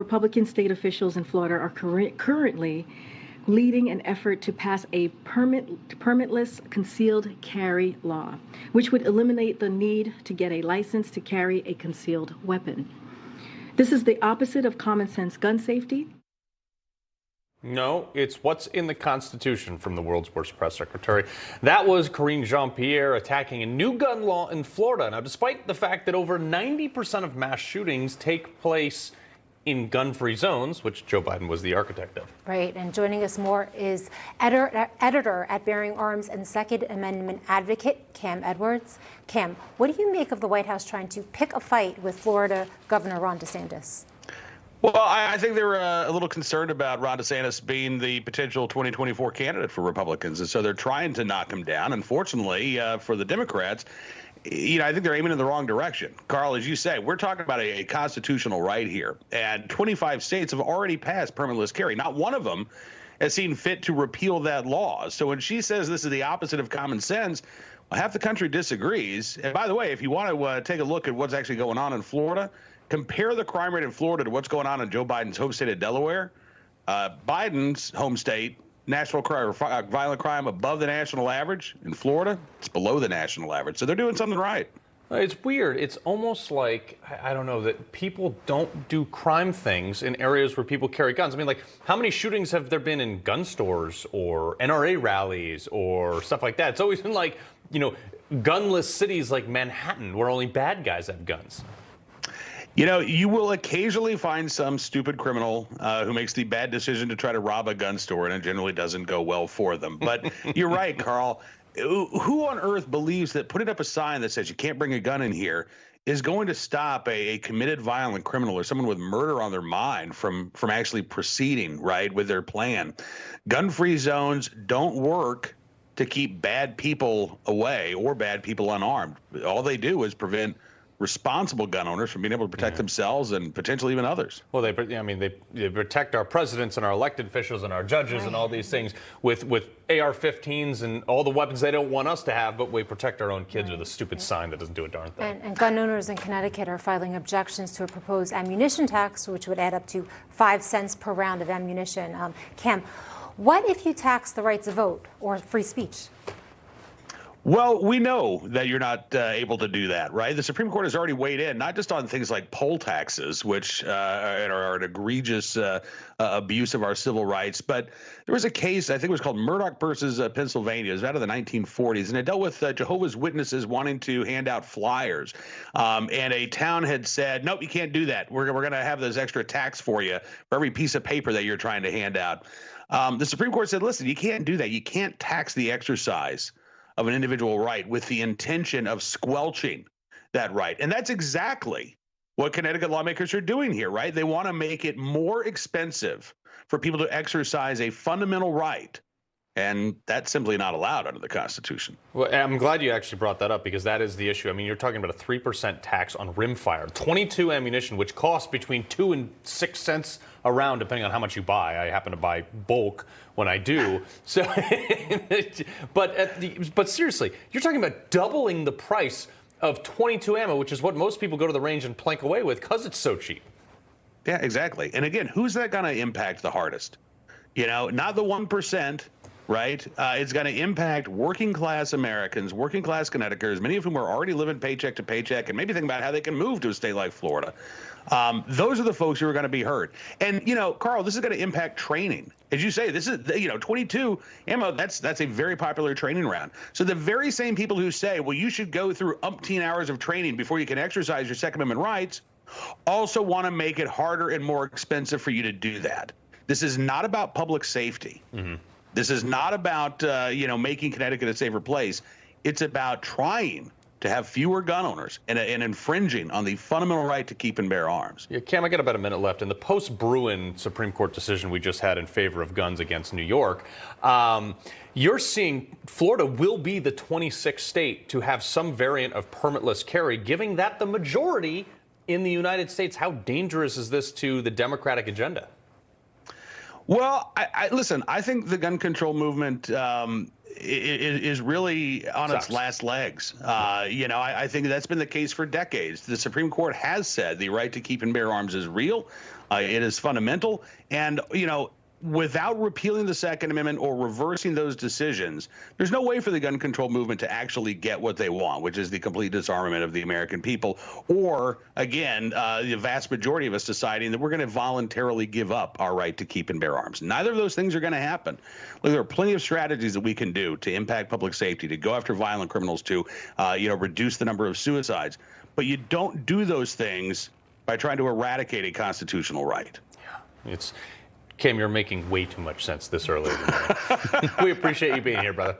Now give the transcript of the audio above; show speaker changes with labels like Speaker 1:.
Speaker 1: Republican state officials in Florida are currently leading an effort to pass a permitless concealed carry law, which would eliminate the need to get a license to carry a concealed weapon. This is the opposite of common sense gun safety.
Speaker 2: No, it's what's in the Constitution from the world's worst press secretary. That was Karine Jean-Pierre attacking a new gun law in Florida. Now, despite the fact that over 90% of mass shootings take place in gun-free zones, which Joe Biden was the architect of.
Speaker 3: Right, and joining us more is editor at Bearing Arms and Second Amendment advocate Cam Edwards. Cam, what do you make of the White House trying to pick a fight with Florida Governor Ron DeSantis?
Speaker 4: Well, I think they're a little concerned about Ron DeSantis being the potential 2024 candidate for Republicans, and so they're trying to knock him down. Unfortunately, for the Democrats, I think they're aiming in the wrong direction. Carl, as you say, we're talking about a constitutional right here, and 25 states have already passed permitless carry. Not one of them has seen fit to repeal that law. So when she says this is the opposite of common sense, well, half the country disagrees. And by the way, if you want to take a look at what's actually going on in Florida, compare the crime rate in Florida to what's going on in Joe Biden's home state of Delaware. Biden's home state, national crime, violent crime above the national average. In Florida, it's below the national average. So they're doing something right.
Speaker 2: It's weird. It's almost like, I don't know, that people don't do crime things in areas where people carry guns. I mean, like, how many shootings have there been in gun stores or NRA rallies or stuff like that? It's always been like, gunless cities like Manhattan where only bad guys have guns.
Speaker 4: You will occasionally find some stupid criminal who makes the bad decision to try to rob a gun store, and it generally doesn't go well for them. But you're right, Carl. Who on earth believes that putting up a sign that says you can't bring a gun in here is going to stop a committed violent criminal or someone with murder on their mind from actually proceeding, right, with their plan? Gun-free zones don't work to keep bad people away or bad people unarmed. All they do is prevent responsible gun owners from being able to protect themselves and potentially even others.
Speaker 2: Well, they protect our presidents and our elected officials and our judges and all these things with AR-15s and all the weapons they don't want us to have, but we protect our own kids with a stupid sign that doesn't do a darn thing.
Speaker 3: And gun owners in Connecticut are filing objections to a proposed ammunition tax, which would add up to 5 cents per round of ammunition. Cam, what if you tax the right to vote or free speech?
Speaker 4: Well, we know that you're not able to do that, right? The Supreme Court has already weighed in, not just on things like poll taxes, which are an egregious abuse of our civil rights, but there was a case, I think it was called Murdoch versus Pennsylvania. It was out of the 1940s, and it dealt with Jehovah's Witnesses wanting to hand out flyers. And a town had said, nope, you can't do that. We're going to have this extra tax for you for every piece of paper that you're trying to hand out. The Supreme Court said, listen, you can't do that. You can't tax the exercise of an individual right with the intention of squelching that right. And that's exactly what Connecticut lawmakers are doing here, right? They want to make it more expensive for people to exercise a fundamental right. And that's simply not allowed under the Constitution.
Speaker 2: Well, I'm glad you actually brought that up because that is the issue. I mean, you're talking about a 3% tax on rimfire, .22 ammunition, which costs between 2 and 6 cents a round, depending on how much you buy. I happen to buy bulk when I do. So, but seriously, you're talking about doubling the price of .22 ammo, which is what most people go to the range and plank away with because it's so cheap.
Speaker 4: Yeah, exactly. And again, who's that going to impact the hardest? Not the 1%. Right? It's going to impact working class Americans, working class Connecticuters, many of whom are already living paycheck to paycheck and maybe think about how they can move to a state like Florida. Those are the folks who are going to be hurt. And, Carl, this is going to impact training. As you say, this is, 22 ammo, that's a very popular training round. So the very same people who say, well, you should go through umpteen hours of training before you can exercise your Second Amendment rights also want to make it harder and more expensive for you to do that. This is not about public safety. Mm-hmm. This is not about, making Connecticut a safer place. It's about trying to have fewer gun owners and infringing on the fundamental right to keep and bear arms.
Speaker 2: Yeah, Cam, I got about a minute left. In the post-Bruin Supreme Court decision we just had in favor of guns against New York, you're seeing Florida will be the 26th state to have some variant of permitless carry, giving that the majority in the United States. How dangerous is this to the Democratic agenda?
Speaker 4: Well, listen, I think the gun control movement is really on its last legs. I think that's been the case for decades. The Supreme Court has said the right to keep and bear arms is real. It is fundamental. And, without repealing the Second Amendment or reversing those decisions, there's no way for the gun control movement to actually get what they want, which is the complete disarmament of the American people, or, again, the vast majority of us deciding that we're going to voluntarily give up our right to keep and bear arms. Neither of those things are going to happen. Look, there are plenty of strategies that we can do to impact public safety, to go after violent criminals, to, reduce the number of suicides. But you don't do those things by trying to eradicate a constitutional right.
Speaker 2: Yeah, Cam, you're making way too much sense this early in the morning. We appreciate you being here, brother.